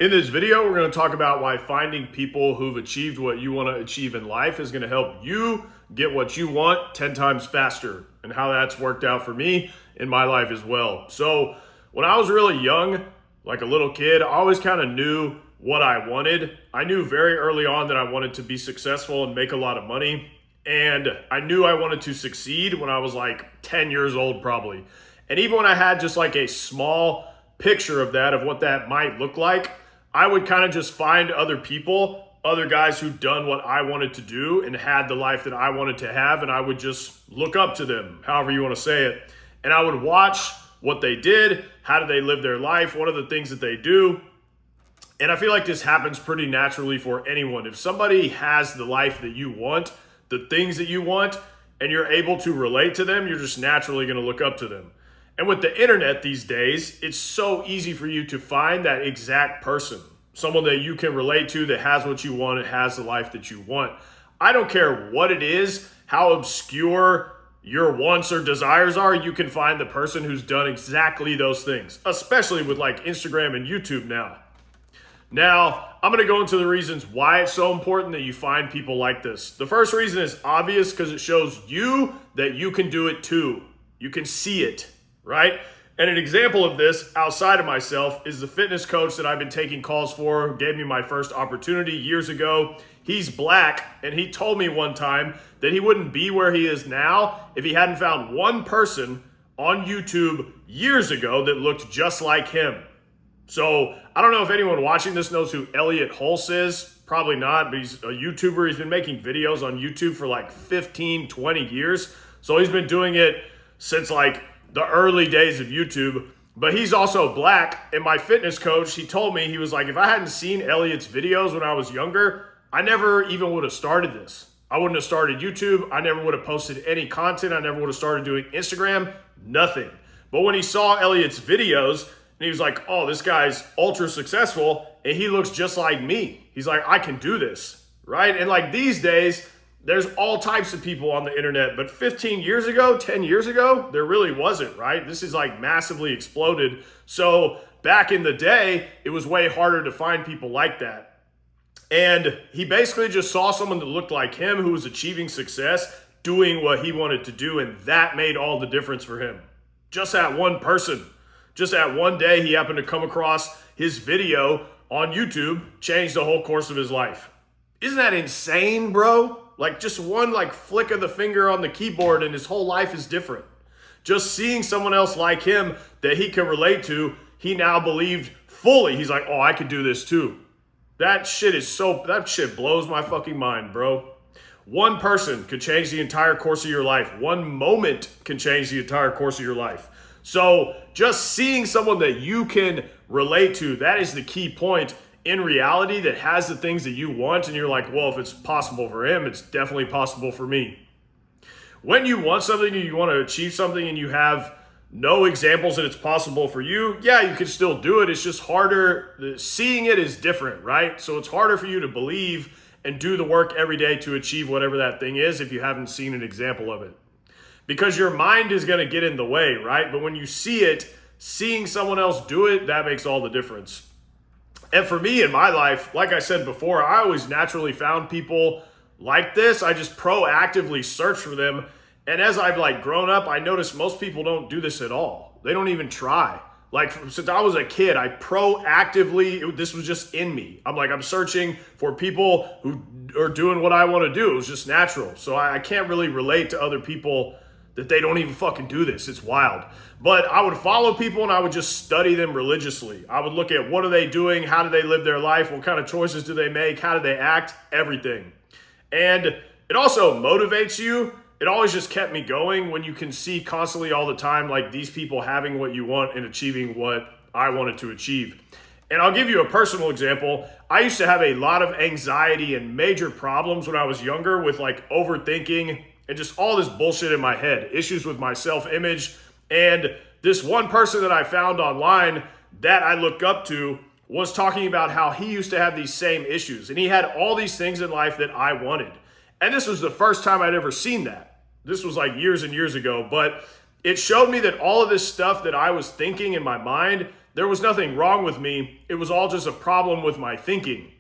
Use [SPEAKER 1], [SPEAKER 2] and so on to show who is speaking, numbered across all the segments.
[SPEAKER 1] In this video, we're going to talk about why finding people who've achieved what you want to achieve in life is going to help you get what you want 10 times faster, and how that's worked out for me in my life as well. So when I was really young, like a little kid, I always kind of knew what I wanted. I knew very early on that I wanted to be successful and make a lot of money. And I knew I wanted to succeed when I was like 10 years old probably. And even when I had just like a small picture of that, of what that might look like, I would kind of just find other people, other guys who'd done what I wanted to do and had the life that I wanted to have, and I would just look up to them, however you want to say it. And I would watch what they did, how do they live their life, what are the things that they do. And I feel like this happens pretty naturally for anyone. If somebody has the life that you want, the things that you want, and you're able to relate to them, you're just naturally going to look up to them. And with the internet these days, it's so easy for you to find that exact person, someone that you can relate to that has what you want and has the life that you want. I don't care what it is, how obscure your wants or desires are, you can find the person who's done exactly those things, especially with like Instagram and YouTube now. Now, I'm going to go into the reasons why it's so important that you find people like this. The first reason is obvious because it shows you that you can do it too. You can see it. Right? And an example of this outside of myself is the fitness coach that I've been taking calls for, gave me my first opportunity years ago. He's black, and he told me one time that he wouldn't be where he is now if he hadn't found one person on YouTube years ago that looked just like him. So I don't know if anyone watching this knows who Elliot Hulse is. Probably not, but he's a YouTuber. He's been making videos on YouTube for like 15, 20 years. So he's been doing it since like the early days of YouTube, but he's also black. And my fitness coach, he told me, he was like, if I hadn't seen Elliot's videos when I was younger, I never even would have started this. I wouldn't have started YouTube. I never would have posted any content. I never would have started doing Instagram, nothing. But when he saw Elliot's videos and he was like, oh, this guy's ultra successful and he looks just like me. He's like, I can do this, right? And like these days, there's all types of people on the internet, but 15 years ago, 10 years ago, there really wasn't, right? This is like massively exploded. So back in the day, it was way harder to find people like that. And he basically just saw someone that looked like him who was achieving success, doing what he wanted to do, and that made all the difference for him. Just that one person, just that one day he happened to come across his video on YouTube, changed the whole course of his life. Isn't that insane, bro? Like just one like flick of the finger on the keyboard and his whole life is different. Just seeing someone else like him that he can relate to, he now believed fully. He's like, oh, I could do this too. That shit blows my fucking mind, bro. One person could change the entire course of your life. One moment can change the entire course of your life. So just seeing someone that you can relate to, that is the key point in reality that has the things that you want, and you're like, well, if it's possible for him, it's definitely possible for me. When you want something and you want to achieve something and you have no examples that it's possible for you, yeah, you can still do it. It's just harder. Seeing it is different, right? So it's harder for you to believe and do the work every day to achieve whatever that thing is if you haven't seen an example of it. Because your mind is going to get in the way, right? But when you see it, seeing someone else do it, that makes all the difference. And for me in my life, like I said before, I always naturally found people like this. I just proactively searched for them. And as I've like grown up, I noticed most people don't do this at all. They don't even try. Like since I was a kid, I proactively, this was just in me. I'm searching for people who are doing what I want to do. It was just natural. So I can't really relate to other people that they don't even fucking do this. It's wild. But I would follow people and I would just study them religiously. I would look at what are they doing? How do they live their life? What kind of choices do they make? How do they act? Everything. And it also motivates you. It always just kept me going when you can see constantly all the time, like these people having what you want and achieving what I wanted to achieve. And I'll give you a personal example. I used to have a lot of anxiety and major problems when I was younger with like overthinking and just all this bullshit in my head, issues with my self-image. And this one person that I found online that I look up to was talking about how he used to have these same issues. And he had all these things in life that I wanted. And this was the first time I'd ever seen that. This was like years and years ago. But it showed me that all of this stuff that I was thinking in my mind, there was nothing wrong with me. It was all just a problem with my thinking.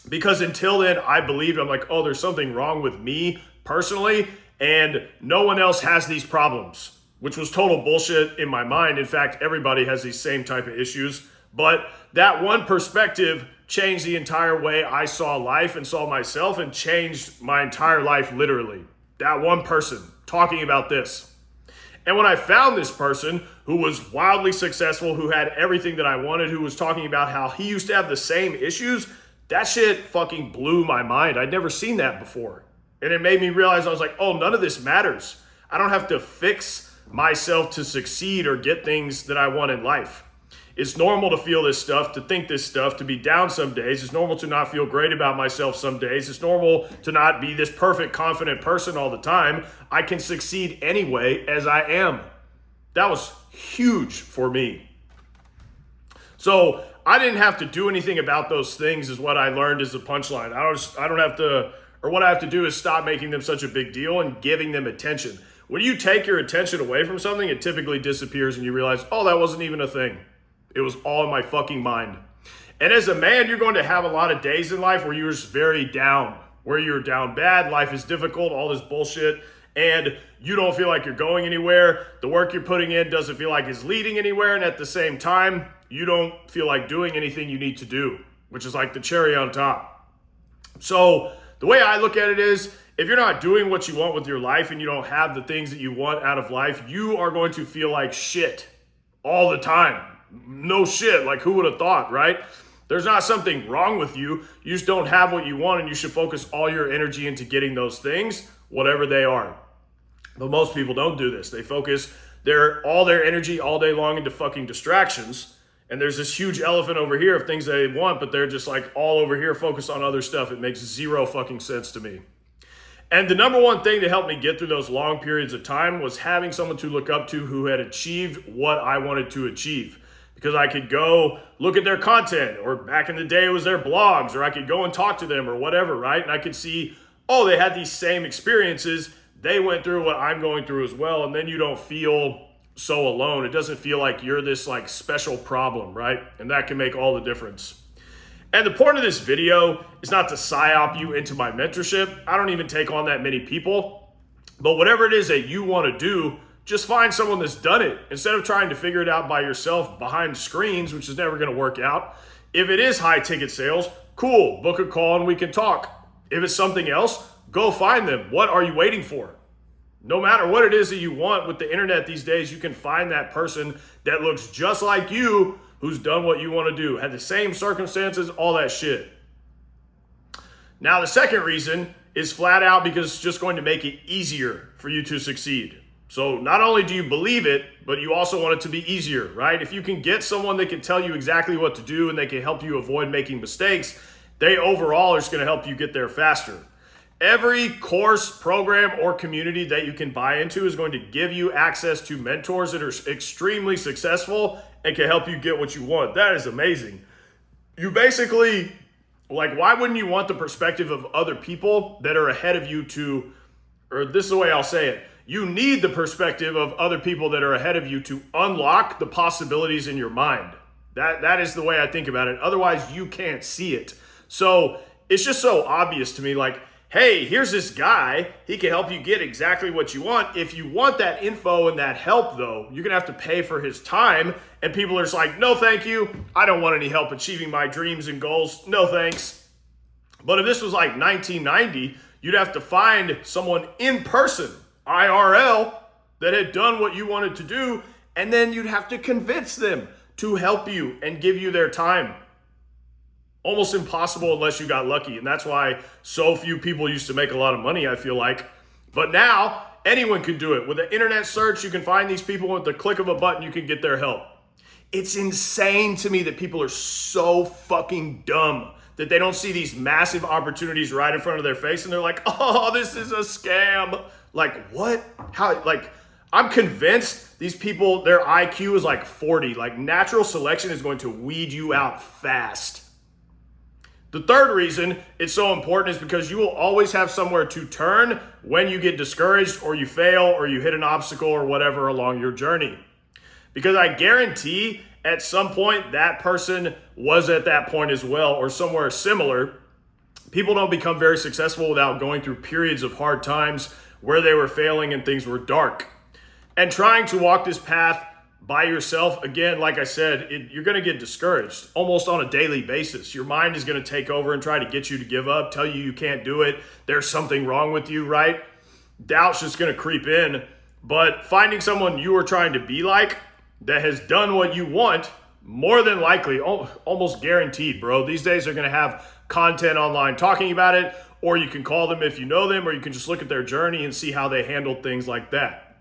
[SPEAKER 1] Because until then, I believed, I'm like, oh, there's something wrong with me personally, and no one else has these problems, which was total bullshit in my mind. In fact, everybody has these same type of issues. But that one perspective changed the entire way I saw life and saw myself, and changed my entire life literally. That one person talking about this. And when I found this person who was wildly successful, who had everything that I wanted, who was talking about how he used to have the same issues, that shit fucking blew my mind. I'd never seen that before. And it made me realize, I was like, oh, none of this matters. I don't have to fix myself to succeed or get things that I want in life. It's normal to feel this stuff, to think this stuff, to be down some days. It's normal to not feel great about myself some days. It's normal to not be this perfect, confident person all the time. I can succeed anyway as I am. That was huge for me. So I didn't have to do anything about those things, is what I learned as the punchline. I don't have to, or what I have to do is stop making them such a big deal and giving them attention. When you take your attention away from something, it typically disappears and you realize, oh, that wasn't even a thing. It was all in my fucking mind. And as a man, you're going to have a lot of days in life where you're just very down, where you're down bad, life is difficult, all this bullshit, and you don't feel like you're going anywhere. The work you're putting in doesn't feel like it's leading anywhere, and at the same time, you don't feel like doing anything you need to do, which is like the cherry on top. So the way I look at it is, if you're not doing what you want with your life and you don't have the things that you want out of life, you are going to feel like shit all the time. No shit, like who would have thought, right? There's not something wrong with you. You just don't have what you want, and you should focus all your energy into getting those things, whatever they are. But most people don't do this. They focus all their energy all day long into fucking distractions. And there's this huge elephant over here of things they want, but they're just like all over here focused on other stuff. It makes zero fucking sense to me. And the number one thing to help me get through those long periods of time was having someone to look up to who had achieved what I wanted to achieve. Because I could go look at their content, or back in the day it was their blogs, or I could go and talk to them or whatever, right? And I could see, oh, they had these same experiences. They went through what I'm going through as well. And then you don't feel so alone. It doesn't feel like you're this like special problem, right? And that can make all the difference. And the point of this video is not to psyop you into my mentorship. I don't even take on that many people. But whatever it is that you want to do, just find someone that's done it instead of trying to figure it out by yourself behind screens, which is never going to work out. If it is high ticket sales, cool, book a call and we can talk. If it's something else, go find them. What are you waiting for? No matter what it is that you want with the internet these days, you can find that person that looks just like you, who's done what you want to do, had the same circumstances, all that shit. Now, the second reason is flat out because it's just going to make it easier for you to succeed. So not only do you believe it, but you also want it to be easier, right? If you can get someone that can tell you exactly what to do and they can help you avoid making mistakes, they overall are just going to help you get there faster. Every course, program, or community that you can buy into is going to give you access to mentors that are extremely successful and can help you get what you want. That is amazing. You basically, like, why wouldn't you want the perspective of other people that are ahead of you to, or this is the way I'll say it, you need the perspective of other people that are ahead of you to unlock the possibilities in your mind. That is the way I think about it. Otherwise, you can't see it. So it's just so obvious to me, like, hey, here's this guy. He can help you get exactly what you want. If you want that info and that help, though, you're going to have to pay for his time. And people are just like, no, thank you. I don't want any help achieving my dreams and goals. No, thanks. But if this was like 1990, you'd have to find someone in person, IRL, that had done what you wanted to do. And then you'd have to convince them to help you and give you their time. Almost impossible unless you got lucky. And that's why so few people used to make a lot of money, I feel like. But now, anyone can do it. With an internet search, you can find these people with the click of a button, you can get their help. It's insane to me that people are so fucking dumb that they don't see these massive opportunities right in front of their face and they're like, oh, this is a scam. Like, what? How? Like, I'm convinced these people, their IQ is like 40. Like, natural selection is going to weed you out fast. The third reason it's so important is because you will always have somewhere to turn when you get discouraged or you fail or you hit an obstacle or whatever along your journey. Because I guarantee at some point that person was at that point as well, or somewhere similar. People don't become very successful without going through periods of hard times where they were failing and things were dark. And trying to walk this path by yourself, again, like I said, you're going to get discouraged almost on a daily basis. Your mind is going to take over and try to get you to give up, tell you can't do it, there's something wrong with you, right? Doubt's just going to creep in. But finding someone you are trying to be like that has done what you want, more than likely, almost guaranteed, bro. These days they're going to have content online talking about it, or you can call them if you know them, or you can just look at their journey and see how they handled things like that.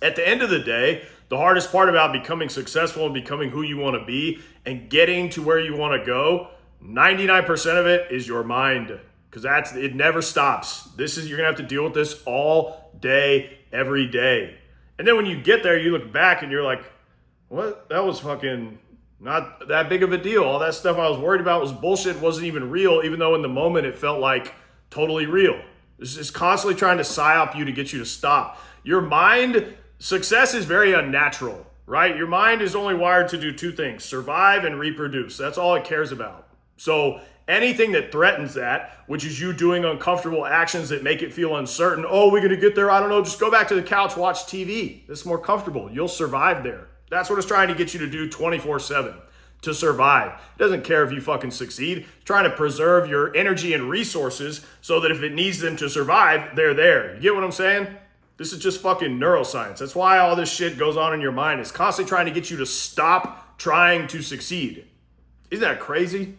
[SPEAKER 1] At the end of the day, the hardest part about becoming successful and becoming who you want to be and getting to where you want to go, 99% of it is your mind, because it never stops. You're going to have to deal with this all day, every day. And then when you get there, you look back and you're like, what? That was fucking not that big of a deal. All that stuff I was worried about was bullshit, wasn't even real, even though in the moment it felt like totally real. It's just constantly trying to psyop you to get you to stop. Your mind, success is very unnatural, right? Your mind is only wired to do two things: survive and reproduce. That's all it cares about. So anything that threatens that, which is you doing uncomfortable actions that make it feel uncertain, oh, we're going to get there, I don't know, just go back to the couch, watch TV. It's more comfortable. You'll survive there. That's what it's trying to get you to do 24/7, to survive. It doesn't care if you fucking succeed. It's trying to preserve your energy and resources so that if it needs them to survive, they're there. You get what I'm saying? This is just fucking neuroscience. That's why all this shit goes on in your mind. It's constantly trying to get you to stop trying to succeed. Isn't that crazy?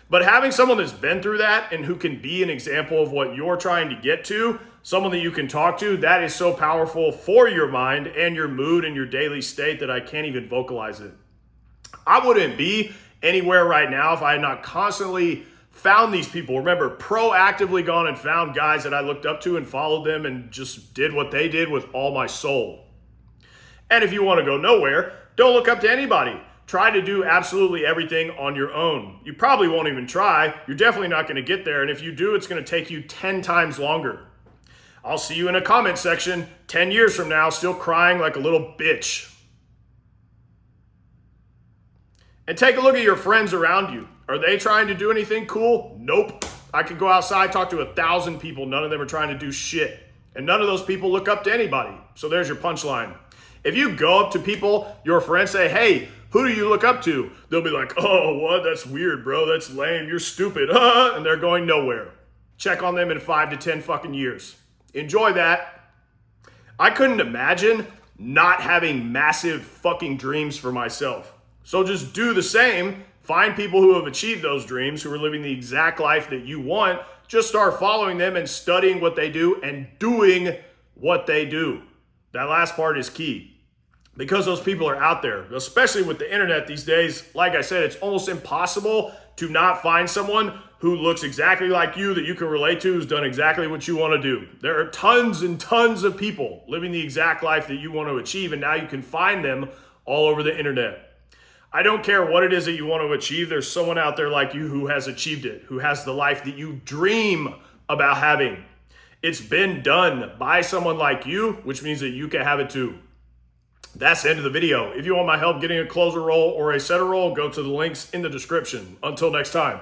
[SPEAKER 1] But having someone that's been through that and who can be an example of what you're trying to get to, someone that you can talk to, that is so powerful for your mind and your mood and your daily state that I can't even vocalize it. I wouldn't be anywhere right now if I had not constantly found these people. Remember, proactively gone and found guys that I looked up to and followed them and just did what they did with all my soul. And if you want to go nowhere, don't look up to anybody. Try to do absolutely everything on your own. You probably won't even try. You're definitely not going to get there. And if you do, it's going to take you 10 times longer. I'll see you in a comment section 10 years from now, still crying like a little bitch. And take a look at your friends around you. Are they trying to do anything cool? Nope. I could go outside, talk to 1,000 people. None of them are trying to do shit. And none of those people look up to anybody. So there's your punchline. If you go up to people, your friends, say, hey, who do you look up to? They'll be like, oh, what? That's weird, bro. That's lame. You're stupid. And they're going nowhere. Check on them in 5 to 10 fucking years. Enjoy that. I couldn't imagine not having massive fucking dreams for myself. So just do the same. Find people who have achieved those dreams, who are living the exact life that you want. Just start following them and studying what they do and doing what they do. That last part is key. Because those people are out there, especially with the internet these days. Like I said, it's almost impossible to not find someone who looks exactly like you, that you can relate to, who's done exactly what you want to do. There are tons and tons of people living the exact life that you want to achieve, and now you can find them all over the internet. I don't care what it is that you want to achieve. There's someone out there like you who has achieved it, who has the life that you dream about having. It's been done by someone like you, which means that you can have it too. That's the end of the video. If you want my help getting a closer role or a setter role, go to the links in the description. Until next time.